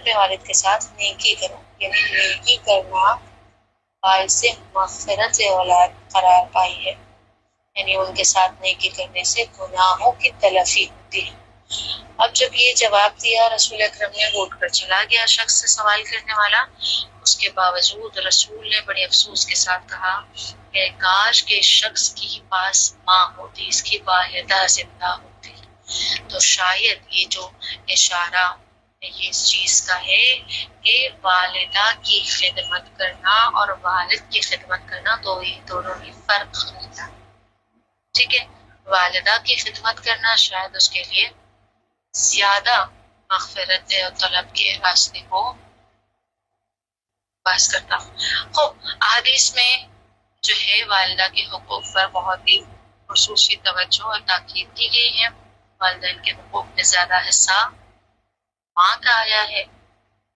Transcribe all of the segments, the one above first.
اپنے والد کے ساتھ نیکی کرو، یعنی نیکی کرنا باعث مغفرت اولاد قرار پائی ہے، یعنی ان کے ساتھ نیکی کرنے سے گناہوں کی تلافی ہوتی ہے۔ اب جب یہ جواب دیا رسول اکرم نے، وہ اٹھ کر چلا گیا شخص سے سوال کرنے والا۔ اس کے باوجود رسول نے بڑے افسوس کے ساتھ کہا کہ کاش کے اس شخص کی پاس ماں ہوتی، اس کی والدہ زندہ ہوتی، تو شاید یہ جو اشارہ یہ اس چیز کا ہے کہ والدہ کی خدمت کرنا اور والد کی خدمت کرنا تو یہ دونوں میں فرق ہوتا ہے، ٹھیک ہے۔ والدہ کی خدمت کرنا شاید اس کے لیے زیادہ مغفرت طلب کے راستے کو باعث کرتا ہوں۔ خوب، احادیث میں جو ہے والدہ کے حقوق پر بہت ہی خصوصی توجہ اور تاکید کی گئی ہے۔ والدین کے حقوق میں زیادہ حصہ ماں کا آیا ہے،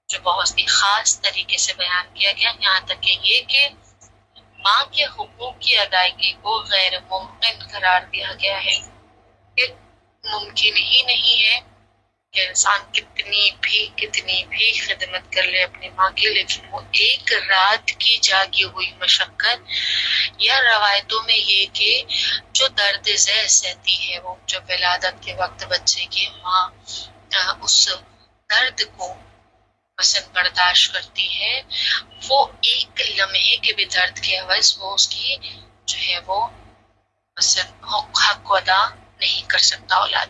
جو بہت ہی خاص طریقے سے بیان کیا گیا، یہاں تک کہ یہ کہ ماں کے حقوق کی ادائیگی کو غیر ممکن قرار دیا گیا ہے، کہ ممکن ہی نہیں ہے کہ انسان کتنی بھی خدمت کر لے اپنی ماں کی، لیکن وہ ایک رات کی جاگی ہوئی مشقت، یا روایتوں میں یہ کہ جو درد ذہ سہتی ہے وہ جو ولادت کے وقت بچے کی ماں اس درد کو مثلا برداشت کرتی ہے، وہ ایک لمحے کے بھی درد کے عوض وہ اس کی جو ہے وہ مثلا حق کو ادا نہیں کر سکتا اولاد۔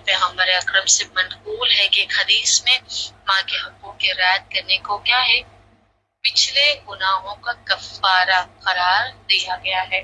پیغمبر اکرم سے منقول ہے کہ ایک حدیث میں ماں کے حقوق کی رعایت کرنے کو کیا ہے، پچھلے گناہوں کا کفارہ قرار دیا گیا ہے۔